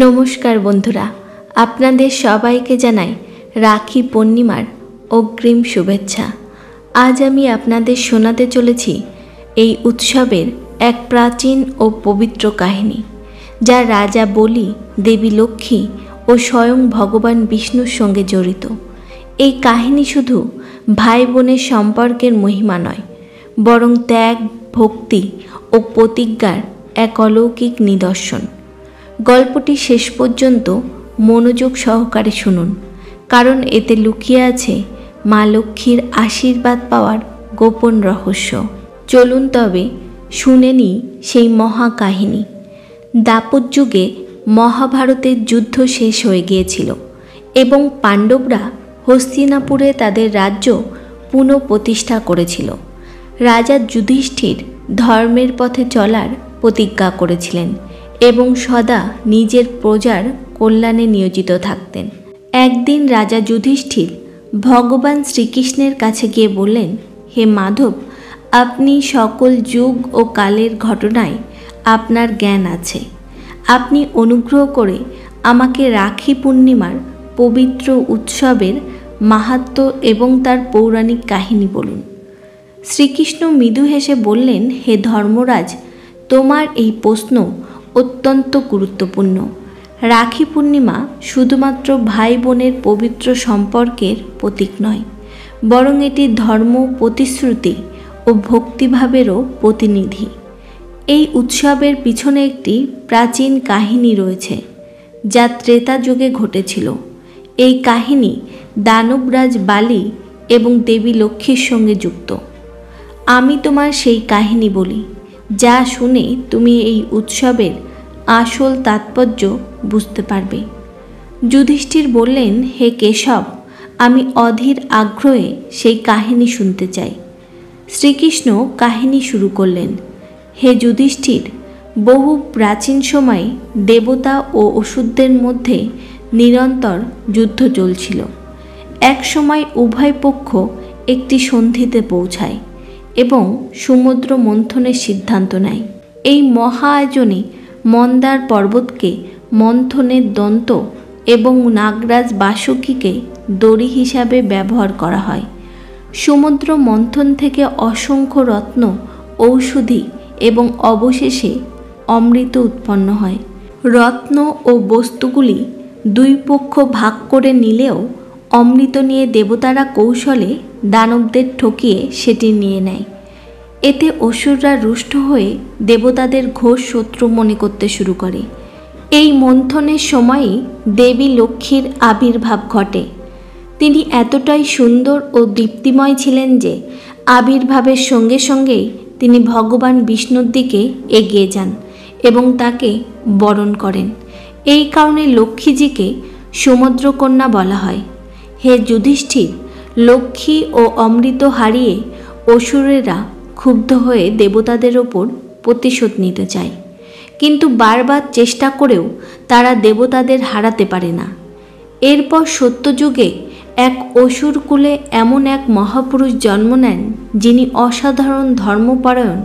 নমস্কার বন্ধুরা, আপনাদের সবাইকে জানাই রাখি পূর্ণিমার অগ্রিম শুভেচ্ছা। আজ আমি আপনাদের শোনাতে চলেছি এই উৎসবের এক প্রাচীন ও পবিত্র কাহিনী, যা রাজা বলি, দেবী লক্ষ্মী ও স্বয়ং ভগবান বিষ্ণুর সঙ্গে জড়িত। এই কাহিনী শুধু ভাই বোনের সম্পর্কের মহিমা নয়, বরং ত্যাগ, ভক্তি ও প্রতিজ্ঞার এক অলৌকিক নিদর্শন। গল্পটি শেষ পর্যন্ত মনোযোগ সহকারে শুনুন, কারণ এতে লুকিয়ে আছে মা লক্ষ্মীর আশীর্বাদ পাওয়ার গোপন রহস্য। চলুন তবে শুনে নিই সেই মহাকাহিনী। দ্বাপর যুগে মহাভারতের যুদ্ধ শেষ হয়ে গিয়েছিল এবং পাণ্ডবরা হস্তিনাপুরে তাদের রাজ্য পুনঃপ্রতিষ্ঠা করেছিল। রাজা যুধিষ্ঠির ধর্মের পথে চলার প্রতিজ্ঞা করেছিলেন এবং সদা নিজের প্রজার কল্যাণে নিয়োজিত থাকতেন। একদিন রাজা যুধিষ্ঠির ভগবান শ্রীকৃষ্ণের কাছে গিয়ে বললেন, হে মাধব, আপনি সকল যুগ ও কালের ঘটনায় আপনার জ্ঞান আছে। আপনি অনুগ্রহ করে আমাকে রাখি পূর্ণিমার পবিত্র উৎসবের মাহাত্ম্য এবং তার পৌরাণিক কাহিনী বলুন। শ্রীকৃষ্ণ মৃদু হেসে বললেন, হে ধর্মরাজ, তোমার এই প্রশ্ন অত্যন্ত গুরুত্বপূর্ণ। রাখি পূর্ণিমা শুধুমাত্র ভাই বোনের পবিত্র সম্পর্কের প্রতীক নয়, বরং এটি ধর্ম, প্রতিশ্রুতি ও ভক্তিভাবেরও প্রতিনিধি। এই উৎসবের পিছনে একটি প্রাচীন কাহিনী রয়েছে, যা ত্রেতা যুগে ঘটেছিল। এই কাহিনী দানবরাজ বালি এবং দেবী লক্ষ্মীর সঙ্গে যুক্ত। আমি তোমার সেই কাহিনী বলি, যা শুনে তুমি এই উৎসবের আসল তাৎপর্য বুঝতে পারবে। যুধিষ্ঠির বললেন, হে কেশব, আমি অধীর আগ্রহে সেই কাহিনী শুনতে চাই। শ্রীকৃষ্ণ কাহিনী শুরু করলেন। হে যুধিষ্ঠির, বহু প্রাচীন সময়ে দেবতা ও অসুরদের মধ্যে নিরন্তর যুদ্ধ চলছিল। এক সময় উভয় পক্ষ একটি সন্ধিতে পৌঁছায় এবং সমুদ্র মন্থনের সিদ্ধান্ত নেয়। এই মহা আয়োজনে মন্দার পর্বতকে মন্থনের দন্ত এবং নাগরাজ বাসুকীকে দড়ি হিসাবে ব্যবহার করা হয়। সমুদ্র মন্থন থেকে অসংখ্য রত্ন, ঔষধি এবং অবশেষে অমৃত উৎপন্ন হয়। রত্ন ও বস্তুগুলি দুই পক্ষ ভাগ করে নিলেও অমৃত নিয়ে দেবতারা কৌশলে দানবদের ঠকিয়ে সেটি নিয়ে নেয়। এতে অসুররা রুষ্ট হয়ে দেবতাদের ঘোর শত্রু মনে করতে শুরু করে। এই মন্থনের সময়ই দেবী লক্ষ্মীর আবির্ভাব ঘটে। তিনি এতটাই সুন্দর ও দীপ্তিময় ছিলেন যে আবির্ভাবের সঙ্গে সঙ্গেই তিনি ভগবান বিষ্ণুর দিকে এগিয়ে যান এবং তাকে বরণ করেন। এই কারণে লক্ষ্মীজিকে সমুদ্রকন্যা বলা হয়। হে যুধিষ্ঠির, লক্ষ্মী ও অমৃত হারিয়ে অসুরেরা ক্ষুব্ধ হয়ে দেবতাদের ওপর প্রতিশোধ নিতে চায়, কিন্তু বারবার চেষ্টা করেও তারা দেবতাদের হারাতে পারে না। এরপর সত্যযুগে এক অসুর কুলে এমন এক মহাপুরুষ জন্ম নেন, যিনি অসাধারণ ধর্মপরায়ণ,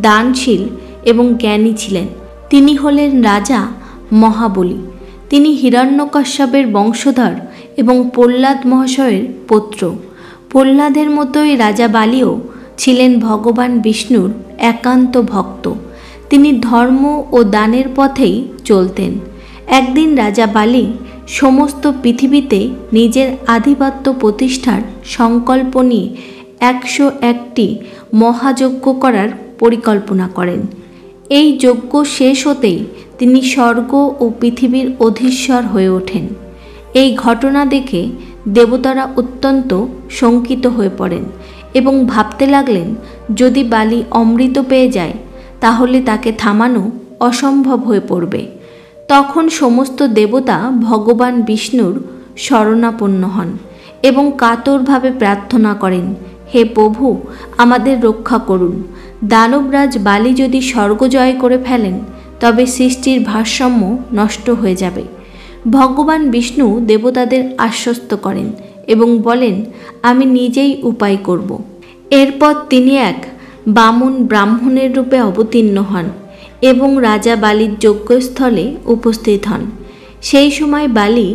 দানশীল এবং জ্ঞানী ছিলেন। তিনি হলেন রাজা মহাবলী। তিনি হিরণ্যকশ্যপের বংশধর এবং প্রহ্লাদ মহাশয়ের পুত্র। প্রহ্লাদের মতোই রাজা বালিও ছিলেন ভগবান বিষ্ণুর একান্ত ভক্ত। তিনি ধর্ম ও দানের পথেই চলতেন। একদিন রাজা বালি সমস্ত পৃথিবীতে নিজের আধিপত্য প্রতিষ্ঠার সংকল্প নিয়ে 101টি মহাযজ্ঞ করার পরিকল্পনা করেন। এই যজ্ঞ শেষ হতেই তিনি স্বর্গ ও পৃথিবীর অধীশ্বর হয়ে ওঠেন। এই ঘটনা দেখে দেবতারা অত্যন্ত শঙ্কিত হয়ে পড়েন এবং ভাবতে লাগলেন, যদি বালি অমৃত পেয়ে যায় তাহলে তাকে থামানো অসম্ভব হয়ে পড়বে। তখন সমস্ত দেবতা ভগবান বিষ্ণুর শরণাপন্ন হন এবং কাতরভাবে প্রার্থনা করেন, হে প্রভু, আমাদের রক্ষা করুন। দানবরাজ বালি যদি স্বর্গ জয় করে ফেলেন তবে সৃষ্টির ভারসাম্য নষ্ট হয়ে যাবে। ভগবান বিষ্ণু দেবতাদের আশ্বস্ত করেন এবং বলেন, আমি নিজেই উপায় করব। এরপর তিনি এক বামন ব্রাহ্মণের রূপে অবতীর্ণ হন এবং রাজা বালির যজ্ঞস্থলে উপস্থিত হন। সেই সময় বালি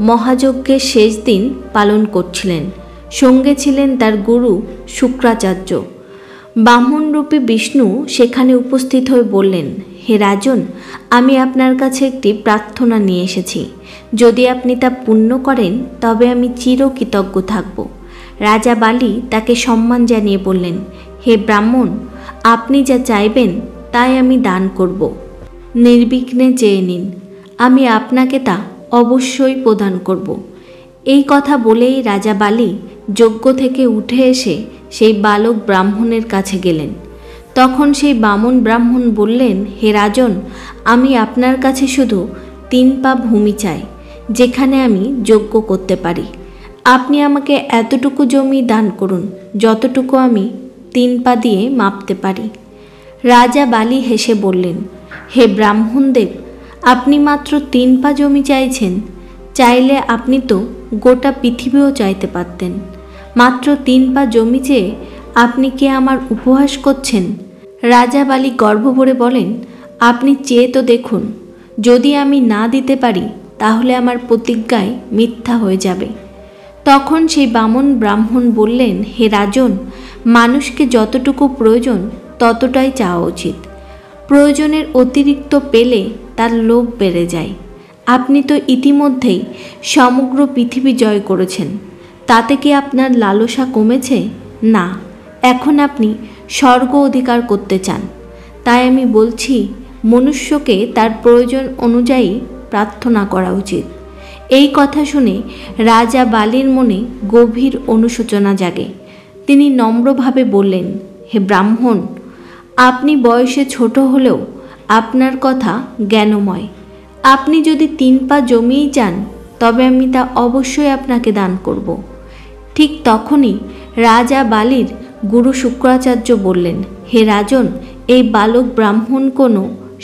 মহাযজ্ঞের শেষ দিন পালন করছিলেন। সঙ্গে ছিলেন তার গুরু শুক্রাচার্য। ব্রাহ্মণরূপী বিষ্ণু সেখানে উপস্থিত হয়ে বললেন, হে রাজন, আমি আপনার কাছে একটি প্রার্থনা নিয়ে এসেছি। যদি আপনি তা পূর্ণ করেন তবে আমি চিরকৃতজ্ঞ থাকব। রাজা বালি তাকে সম্মান জানিয়ে বললেন, হে ব্রাহ্মণ, আপনি যা চাইবেন তাই আমি দান করব। নির্বিঘ্নে চেয়ে নিন, আমি আপনাকে তা অবশ্যই প্রদান করব। এই কথা বলেই রাজা বালি যজ্ঞ থেকে উঠে এসে সেই বালক ব্রাহ্মণের কাছে গেলেন। তখন সেই বামন ব্রাহ্মণ বললেন, হে রাজন, আমি আপনার কাছে শুধু 3 পা ভূমি চাই, যেখানে আমি যজ্ঞ করতে পারি। আপনি আমাকে এতটুকু জমি দান করুন যতটুকু আমি 3 পা দিয়ে মাপতে পারি। রাজা বালি হেসে বললেন, হে ব্রাহ্মণদেব, আপনি মাত্র 3 পা জমি চাইছেন? চাইলে আপনি তো গোটা পৃথিবীও চাইতে পারতেন। মাত্র 3 পা জমি চেয়ে আপনি কি আমার উপহাস করছেন? রাজা বালি গর্ব ভরে বলেন, আপনি চেয়ে তো দেখুন, যদি আমি না দিতে পারি তাহলে আমার প্রতিজ্ঞায় মিথ্যা হয়ে যাবে। তখন সেই বামন ব্রাহ্মণ বললেন, হে রাজন, মানুষকে যতটুকু প্রয়োজন ততটাই চাওয়া উচিত। প্রয়োজনের অতিরিক্ত পেলে তার লোভ বেড়ে যায়। আপনি তো ইতিমধ্যেই সমগ্র পৃথিবী জয় করেছেন, তাতে কি আপনার লালসা কমেছে? না, এখন আপনি স্বর্গ অধিকার করতে চান। তাই আমি বলছি, মনুষ্যকে তার প্রয়োজন অনুযায়ী প্রার্থনা করা উচিত। এই কথা শুনে রাজা বালির মনে গভীর অনুশোচনা জাগে। তিনি নম্রভাবে বললেন, হে ব্রাহ্মণ, আপনি বয়সে ছোট হলেও আপনার কথা জ্ঞানময়। আপনি যদি 3 পা জমিই চান তবে আমি তা অবশ্যই আপনাকে দান করব। ঠিক তখনই রাজা বালির গুরু শুক্রাচার্য বললেন, হে রাজন, এই বালক ব্রাহ্মণ কোনো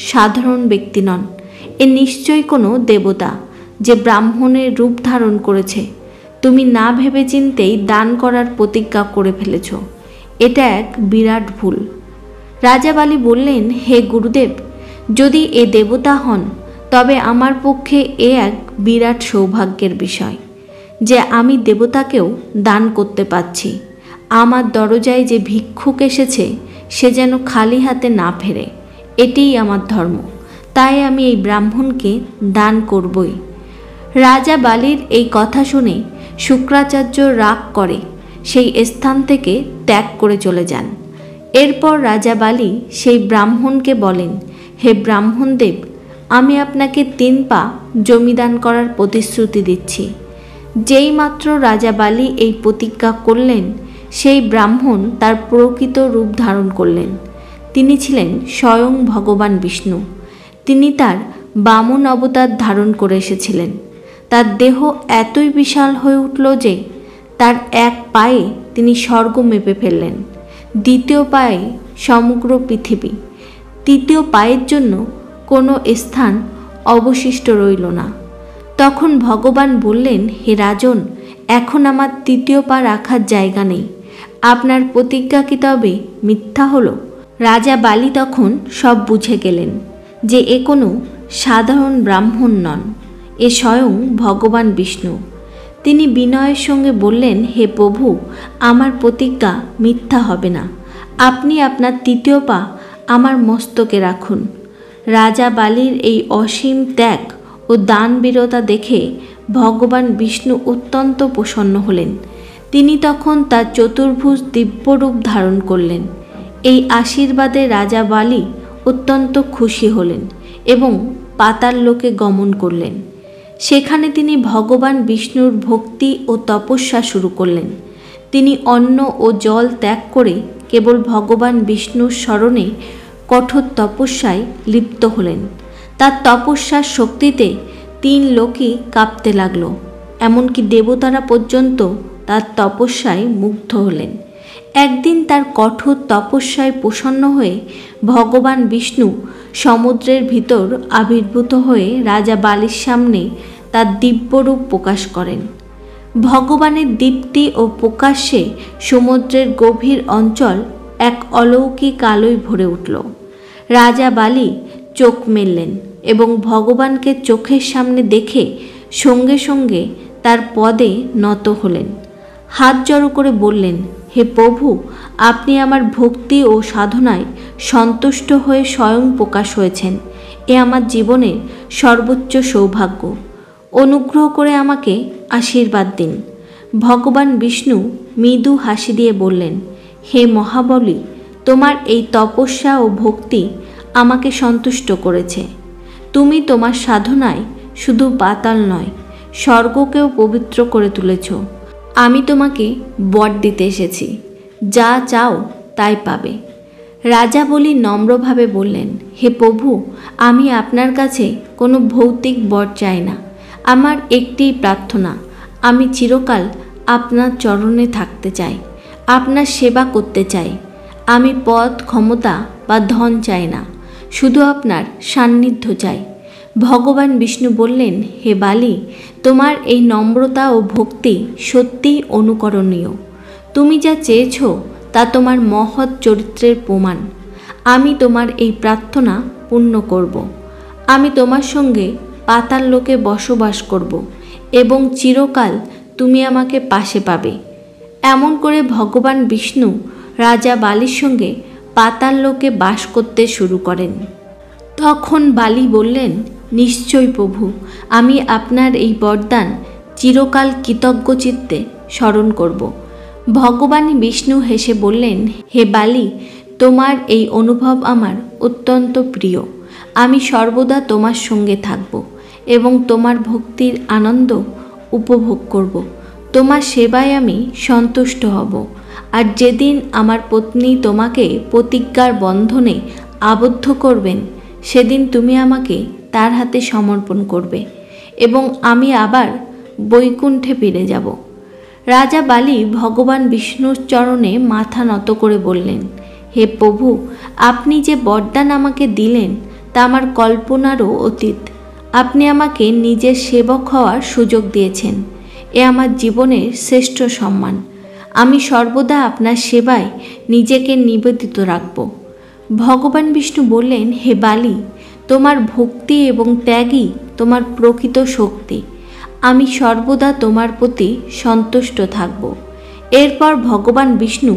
সাধারণ ব্যক্তি নন। এ নিশ্চয়ই কোনো দেবতা, যে ব্রাহ্মণের রূপ ধারণ করেছে। তুমি না ভেবে চিন্তেই দান করার প্রতিজ্ঞা করে ফেলেছ। এটা এক বিরাট ভুল। রাজা বালি বললেন, হে গুরুদেব, যদি এ দেবতা হন তবে আমার পক্ষে এ এক বিরাট সৌভাগ্যের বিষয় যে আমি দেবতাকেও দান করতে পারছি। আমার দরজায় যে ভিক্ষুক এসেছে সে যেন খালি হাতে না ফেরে, এটিই আমার ধর্ম। তাই আমি এই ব্রাহ্মণকে দান করবই। রাজা বালির এই কথা শুনে শুক্রাচার্য রাগ করে সেই স্থান থেকে ত্যাগ করে চলে যান। এরপর রাজা বালি সেই ব্রাহ্মণকে বলেন, হে ব্রাহ্মণদেব, আমি আপনাকে 3 পা জমিদান করার প্রতিশ্রুতি দিচ্ছি। যেই মাত্র রাজা বালি এই প্রতিজ্ঞা করলেন, সেই ব্রাহ্মণ তার প্রকৃত রূপ ধারণ করলেন। তিনি ছিলেন স্বয়ং ভগবান বিষ্ণু। তিনি তার বামন অবতার ধারণ করে এসেছিলেন। তার দেহ এতই বিশাল হয়ে উঠল যে তার 1 পায়ে তিনি স্বর্গ মেপে ফেললেন, 2য় পায়ে সমগ্র পৃথিবী, 3য় পায়ের জন্য কোনো স্থান অবশিষ্ট রইল না। তখন ভগবান বললেন, হে রাজন, এখন আমার 3য় পা রাখার জায়গা নেই। আপনার প্রতিজ্ঞা কি তবে মিথ্যা হলো? রাজা বালি তখন সব বুঝে গেলেন যে এ কোনো সাধারণ ব্রাহ্মণ নন, এ স্বয়ং ভগবান বিষ্ণু। তিনি বিনয়ের সঙ্গে বললেন, হে প্রভু, আমার প্রতিজ্ঞা মিথ্যা হবে না। আপনি আপনার 3য় পা আমার মস্তকে রাখুন। রাজা বালির এই অসীম ত্যাগ ও দানবীরতা দেখে ভগবান বিষ্ণু অত্যন্ত প্রসন্ন হলেন। তিনি তখন তার চতুর্ভুজ দিব্যরূপ ধারণ করলেন। এই আশীর্বাদে রাজা বালি অত্যন্ত খুশি হলেন এবং পাতাল লোকে গমন করলেন। সেখানে তিনি ভগবান বিষ্ণুর ভক্তি ও তপস্যা শুরু করলেন। তিনি অন্ন ও জল ত্যাগ করে কেবল ভগবান বিষ্ণুর স্মরণে কঠোর তপস্যায় লিপ্ত হলেন। তার তপস্যার শক্তিতে 3 লোকই কাঁপতে লাগল। এমনকি দেবতারা পর্যন্ত তার তপস্যায় মুগ্ধ হলেন। একদিন তার কঠোর তপস্যায় প্রসন্ন হয়ে ভগবান বিষ্ণু সমুদ্রের ভিতর আবির্ভূত হয়ে রাজা বালির সামনে তার দিব্যরূপ প্রকাশ করেন। ভগবানের দীপ্তি ও প্রকাশ্যে সমুদ্রের গভীর অঞ্চল এক অলৌকিক আলোয় ভরে উঠল। রাজা বালি চোখ মেললেন, এবং ভগবানকে চোখের সামনে দেখে সঙ্গে সঙ্গে তার পদে নত হলেন। হাত জড়ো করে বললেন, হে প্রভু, আপনি আমার ভক্তি ও সাধনায় সন্তুষ্ট হয়ে স্বয়ং প্রকাশ হয়েছেন। এ আমার জীবনের সর্বোচ্চ সৌভাগ্য। অনুগ্রহ করে আমাকে আশীর্বাদ দিন। ভগবান বিষ্ণু মৃদু হাসি দিয়ে বললেন, হে মহাবলী, তোমার এই তপস্যা ও ভক্তি আমাকে সন্তুষ্ট করেছে। তুমি তোমার সাধনায় শুধু পাতাল নয়, স্বর্গকেও পবিত্র করে তুলেছ। আমি তোমাকে বর দিতে এসেছি, যা চাও তাই পাবে। রাজা বলি নম্রভাবে বললেন, হে প্রভু, আমি আপনার কাছে কোনো ভৌতিক বর চাই না। আমার একটিই প্রার্থনা, আমি চিরকাল আপনার চরণে থাকতে চাই, আপনার সেবা করতে চাই। আমি পদ, ক্ষমতা বা ধন চাই না, শুধু আপনার সান্নিধ্য চাই। ভগবান বিষ্ণু বললেন, হে বালি, তোমার এই নম্রতা ও ভক্তি সত্যিই অনুকরণীয়। তুমি যা চেয়েছ তা তোমার মহৎ চরিত্রের প্রমাণ। আমি তোমার এই প্রার্থনা পূর্ণ করব। আমি তোমার সঙ্গে পাতাল লোকে বসবাস করব এবং চিরকাল তুমি আমাকে পাশে পাবে। এমন করে ভগবান বিষ্ণু রাজা বালির সঙ্গে পাতাল লোকে বাস করতে শুরু করেন। তখন বালি বললেন, নিশ্চয় প্রভু, আমি আপনার এই বরদান চিরকাল কৃতজ্ঞ চিত্তে স্মরণ করব। ভগবান বিষ্ণু হেসে বললেন, হে বালি, তোমার এই অনুভব আমার অত্যন্ত প্রিয়। আমি সর্বদা তোমার সঙ্গে থাকব এবং তোমার ভক্তির আনন্দ উপভোগ করব। তোমার সেবায় আমি সন্তুষ্ট হব। আর যেদিন আমার পত্নী তোমাকে প্রতিজ্ঞার বন্ধনে আবদ্ধ করবেন, সেদিন তুমি আমাকে তার হাতে সমর্পণ করবে এবং আমি আবার বৈকুণ্ঠে ফিরে যাব। রাজা বালি ভগবান বিষ্ণুর চরণে মাথা নত করে বললেন, হে প্রভু, আপনি যে বরদান আমাকে দিলেন তা আমার কল্পনারও অতীত। আপনি আমাকে নিজের সেবক হওয়ার সুযোগ দিয়েছেন। এ আমার জীবনের শ্রেষ্ঠ সম্মান। আমি সর্বদা আপনার সেবায় নিজেকে নিবেদিত রাখব। ভগবান বিষ্ণু বললেন, হে বালি, তোমার ভক্তি এবং ত্যাগই তোমার প্রকৃত শক্তি। আমি সর্বদা তোমার প্রতি সন্তুষ্ট থাকব। এরপর ভগবান বিষ্ণু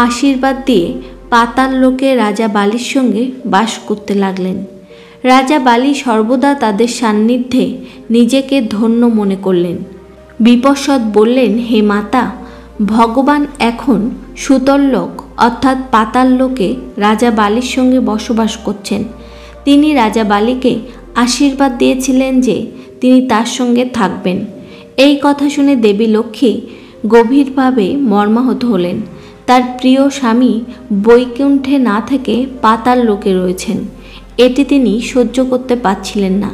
আশীর্বাদ দিয়ে পাতাল লোকে রাজা বালির সঙ্গে বাস করতে লাগলেন। রাজা বালি সর্বদা তাদের সান্নিধ্যে নিজেকে ধন্য মনে করলেন। বিপশ্বদ বললেন, হে মাতা, ভগবান এখন সুতললোক অর্থাৎ পাতাল লোকে রাজা বালির সঙ্গে বসবাস করছেন। তিনি রাজা বালিকে আশীর্বাদ দিয়েছিলেন যে তিনি তার সঙ্গে থাকবেন। এই কথা শুনে দেবী লক্ষ্মী গভীরভাবে মর্মাহত হলেন। তার প্রিয় স্বামী বৈকুণ্ঠে না থেকে পাতাল লোকে রয়েছেন, এটি তিনি সহ্য করতে পারছিলেন না।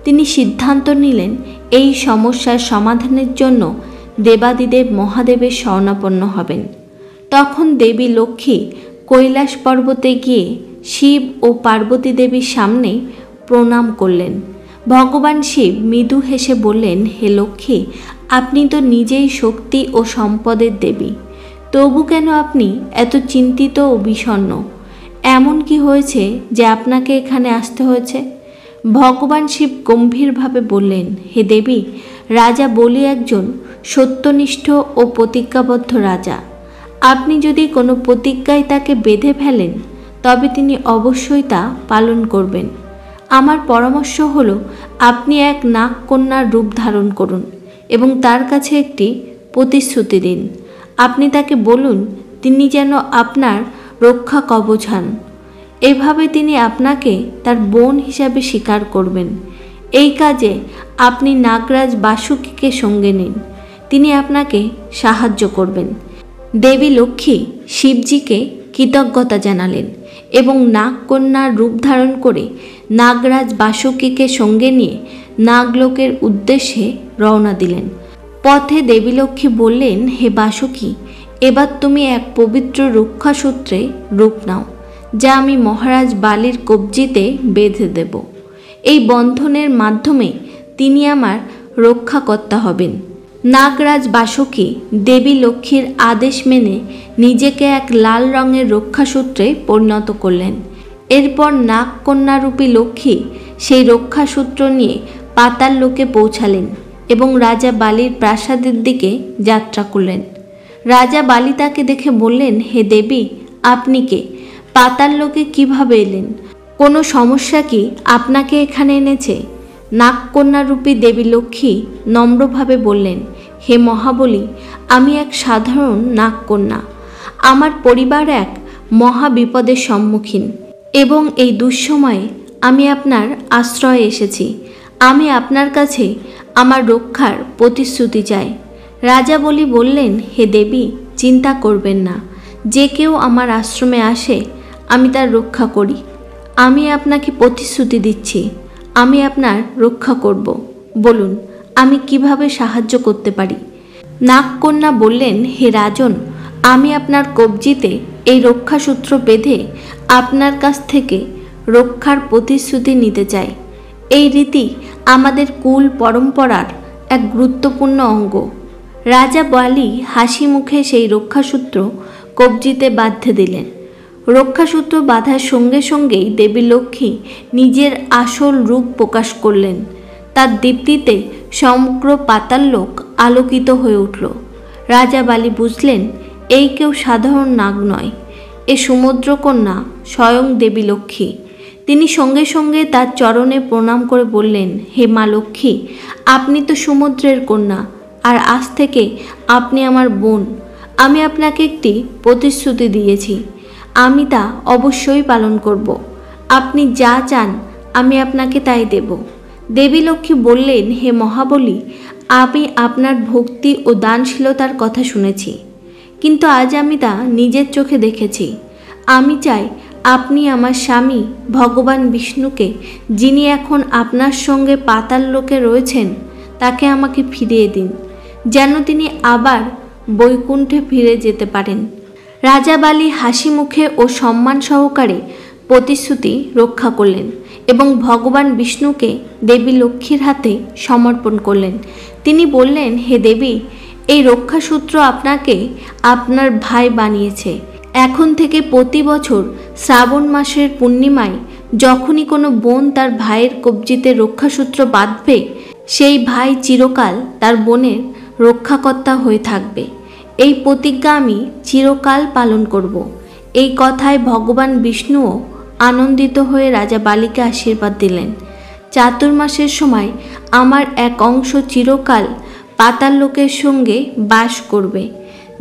তিনি সিদ্ধান্ত নিলেন এই সমস্যার সমাধানের জন্য দেবাদিদেব মহাদেবের শরণাপন্ন হবেন। তখন দেবী লক্ষ্মী কৈলাস পর্বতে গিয়ে শিব ও পার্বতী দেবীর সামনে প্রণাম করলেন। ভগবান শিব মৃদু হেসে বললেন, হে লক্ষ্মী, আপনি তো নিজেই শক্তি ও সম্পদের দেবী, তবু কেন আপনি এত চিন্তিত ও বিষণ্ণ? এমন কি হয়েছে যে আপনাকে এখানে আসতে হয়েছে? ভগবান শিব গম্ভীরভাবে বললেন, হে দেবী, রাজা বলি একজন সত্যনিষ্ঠ ও প্রতিজ্ঞাবদ্ধ রাজা। আপনি যদি কোনো প্রতিজ্ঞায় তাকে বেঁধে ফেলেন, তবে তিনি অবশ্যই তা পালন করবেন। আমার পরামর্শ হলো, আপনি এক নাগকন্যার রূপ ধারণ করুন এবং তার কাছে একটি প্রতিশ্রুতি দিন। আপনি তাকে বলুন তিনি যেন আপনার রক্ষা কবচ হন। এভাবে তিনি আপনাকে তার বোন হিসাবে স্বীকার করবেন। এই কাজে আপনি নাগরাজ বাসুকীকে সঙ্গে নিন, তিনি আপনাকে সাহায্য করবেন। দেবী লক্ষ্মী শিবজিকে কৃতজ্ঞতা জানালেন এবং নাগকন্যার রূপ ধারণ করে নাগরাজ বাসুকীকে সঙ্গে নিয়ে নাগলোকের উদ্দেশ্যে রওনা দিলেন। পথে দেবী লক্ষ্মী বললেন, হে বাসুকী, এবার তুমি এক পবিত্র রক্ষাসূত্রে রূপ নাও, যা আমি মহারাজ বালির কবজিতে বেঁধে দেব। এই বন্ধনের মাধ্যমে তিনি আমার রক্ষাকর্তা হবেন। নাগরাজ বাসুকী দেবী লক্ষ্মীর আদেশ মেনে নিজেকে এক লাল রঙের রক্ষাসূত্রে পরিণত করলেন। এরপর নাগকন্যারূপী লক্ষ্মী সেই রক্ষাসূত্র নিয়ে পাতাল লোকে পৌঁছালেন এবং রাজা বালির প্রাসাদের দিকে যাত্রা করলেন। রাজা বালি তাকে দেখে বললেন, হে দেবী, আপনি কে? পাতাল লোকে কিভাবে এলেন? কোনো সমস্যা কি আপনাকে এখানে এনেছে? নাগকন্যারূপী দেবী লক্ষ্মী নম্রভাবে বললেন, হে মহাবলী, আমি এক সাধারণ নাগকন্যা। আমার পরিবার এক মহা বিপদের সম্মুখীন এবং এই দুঃসময়ে আমি আপনার আশ্রয়ে এসেছি। আমি আপনার কাছে আমার রক্ষার প্রতিশ্রুতি চাই। রাজা বলি বললেন, হে দেবী, চিন্তা করবেন না। যে কেউ আমার আশ্রমে আসে আমি তার রক্ষা করি। আমি আপনাকে প্রতিশ্রুতি দিচ্ছি, আমি আপনার রক্ষা করব। বলুন, আমি কিভাবে সাহায্য করতে পারি? নাগকন্যা বললেন, হে রাজন, আমি আপনার কবজিতে এই রক্ষাসূত্র বেঁধে আপনার কাছ থেকে রক্ষার প্রতিশ্রুতি নিতে চাই। এই রীতি আমাদের কুল পরম্পরার এক গুরুত্বপূর্ণ অঙ্গ। রাজা বালি হাসি মুখে সেই রক্ষাসূত্র কবজিতে বাঁধতে দিলেন। রক্ষাসূত্র বাঁধার সঙ্গে সঙ্গেই দেবী লক্ষ্মী নিজের আসল রূপ প্রকাশ করলেন। তার দীপ্তিতে সমগ্র পাতাললোক আলোকিত হয়ে উঠল। রাজা বালি বুঝলেন, এই কেউ সাধারণ নাগ নয়, এ সমুদ্রকন্যা স্বয়ং দেবী লক্ষ্মী। তিনি সঙ্গে সঙ্গে তার চরণে প্রণাম করে বললেন, হে মা লক্ষ্মী, আপনি তো সমুদ্রের কন্যা, আর আজ থেকে আপনি আমার বোন। আমি আপনাকে একটি প্রতিশ্রুতি দিয়েছি, আমি তা অবশ্যই পালন করব। আপনি যা চান আমি আপনাকে তাই দেব। দেবী লক্ষ্মী বললেন, হে মহাবলী, আমি আপনার ভক্তি ও দানশীলতার কথা শুনেছি, কিন্তু আজ আমি তা নিজের চোখে দেখেছি। আমি চাই আপনি আমার স্বামী ভগবান বিষ্ণুকে, যিনি এখন আপনার সঙ্গে পাতাল লোকে রয়েছেন, তাকে আমাকে ফিরিয়ে দিন, যেন তিনি আবার বৈকুণ্ঠে ফিরে যেতে পারেন। রাজা বালি হাসি মুখে ও সম্মান সহকারে প্রতিশ্রুতি রক্ষা করলেন এবং ভগবান বিষ্ণুকে দেবী লক্ষ্মীর হাতে সমর্পণ করলেন। তিনি বললেন, হে দেবী, এই রক্ষাসূত্র আপনাকে আপনার ভাই বানিয়েছে। এখন থেকে প্রতি বছর শ্রাবণ মাসের পূর্ণিমায় যখনই কোনো বোন তার ভাইয়ের কবজিতে রক্ষাসূত্র বাঁধবে, সেই ভাই চিরকাল তার বোনের রক্ষাকর্তা হয়ে থাকবে। এই প্রতিজ্ঞা আমি চিরকাল পালন করব। এই কথায় ভগবান বিষ্ণুও আনন্দিত হয়ে রাজা বালিকে আশীর্বাদ দিলেন। চাতুর্মাসের সময় আমার এক অংশ চিরকাল পাতাল লোকের সঙ্গে বাস করবে।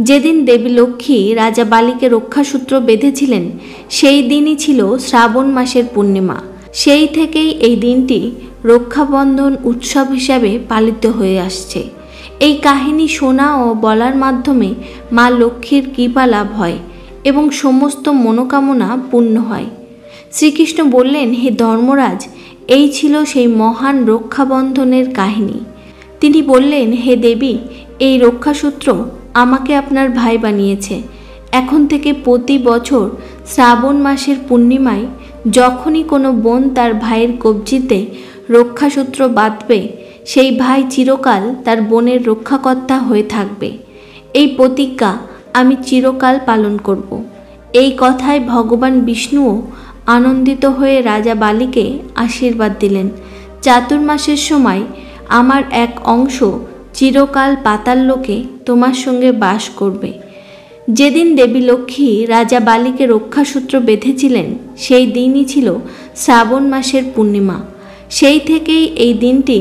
যেদিন দেবী লক্ষ্মী রাজা বালিকে রক্ষাসূত্র বেঁধেছিলেন, সেই দিনই ছিল শ্রাবণ মাসের পূর্ণিমা। সেই থেকেই এই দিনটি রক্ষাবন্ধন উৎসব হিসাবে পালিত হয়ে আসছে। এই কাহিনী শোনা ও বলার মাধ্যমে মা লক্ষ্মীর কৃপা লাভ হয় এবং সমস্ত মনোকামনা পূর্ণ হয়। শ্রীকৃষ্ণ বললেন, হে ধর্মরাজ, এই ছিল সেই মহান রক্ষাবন্ধনের কাহিনী। তিনি বললেন, হে দেবী, এই রক্ষাসূত্র আমাকে আপনার ভাই বানিয়েছে। এখন থেকে প্রতি বছর শ্রাবণ মাসের পূর্ণিমায় যখনই কোনো বোন তার ভাইয়ের কবজিতে রক্ষাসূত্র বাঁধবে, সেই ভাই চিরকাল তার বোনের রক্ষাকর্তা হয়ে থাকবে। এই প্রতিজ্ঞা আমি চিরকাল পালন করব। এই কথায় ভগবান বিষ্ণুও আনন্দিত হয়ে রাজা বালিকে আশীর্বাদ দিলেন। চাতুর্মাসের সময় আমার এক অংশ চিরকাল পাতাল লোকে তোমার সঙ্গে বাস করবে। যেদিন দেবী লক্ষ্মী রাজা বালিকে রক্ষাসূত্র বেঁধেছিলেন, সেই দিনই ছিল শ্রাবণ মাসের পূর্ণিমা। সেই থেকেই এই দিনটি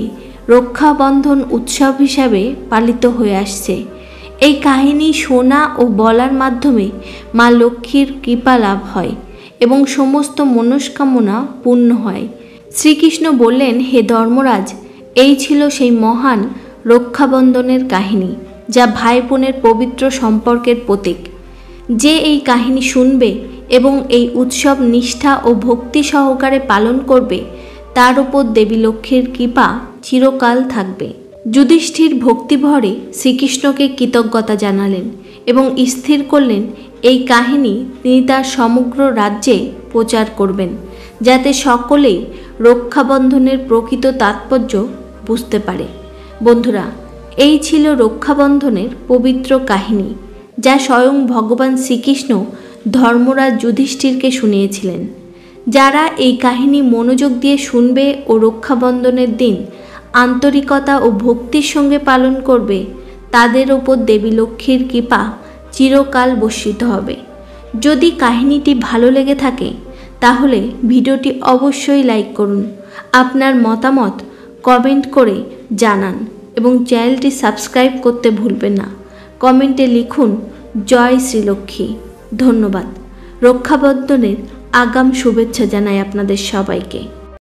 রক্ষাবন্ধন উৎসব হিসাবে পালিত হয়ে আসছে। এই কাহিনী শোনা ও বলার মাধ্যমে মা লক্ষ্মীর কৃপা লাভ হয় এবং সমস্ত মনস্কামনা পূর্ণ হয়। শ্রীকৃষ্ণ বললেন, হে ধর্মরাজ, এই ছিল সেই মহান রক্ষাবন্ধনের কাহিনী, যা ভাই বোনের পবিত্র সম্পর্কের প্রতীক। যে এই কাহিনী শুনবে এবং এই উৎসব নিষ্ঠা ও ভক্তি সহকারে পালন করবে, তার উপর দেবী লক্ষ্মীর কৃপা চিরকাল থাকবে। যুধিষ্ঠির ভক্তিভরে শ্রীকৃষ্ণকে কৃতজ্ঞতা জানালেন এবং স্থির করলেন এই কাহিনী তিনি তার সমগ্র রাজ্যে প্রচার করবেন, যাতে সকলেই রক্ষাবন্ধনের প্রকৃত তাৎপর্য বুঝতে পারে। বন্ধুরা, এই ছিল রক্ষাবন্ধনের পবিত্র কাহিনী, যা স্বয়ং ভগবান শ্রীকৃষ্ণ ধর্মরাজ যুধিষ্ঠিরকে শুনিয়েছিলেন। যারা এই কাহিনী মনোযোগ দিয়ে শুনবে ও রক্ষাবন্ধনের দিন আন্তরিকতা ও ভক্তির সঙ্গে পালন করবে, তাদের ওপর দেবী লক্ষ্মীর কৃপা চিরকাল বর্ষিত হবে। যদি কাহিনীটি ভালো লেগে থাকে তাহলে ভিডিওটি অবশ্যই লাইক করুন, আপনার মতামত কমেন্ট করে জানান এবং চ্যানেলটি সাবস্ক্রাইব করতে ভুলবেন না। কমেন্টে লিখুন জয় শ্রীলক্ষ্মী। ধন্যবাদ। রক্ষাবন্ধনের আগাম শুভেচ্ছা জানাই আপনাদের সবাইকে।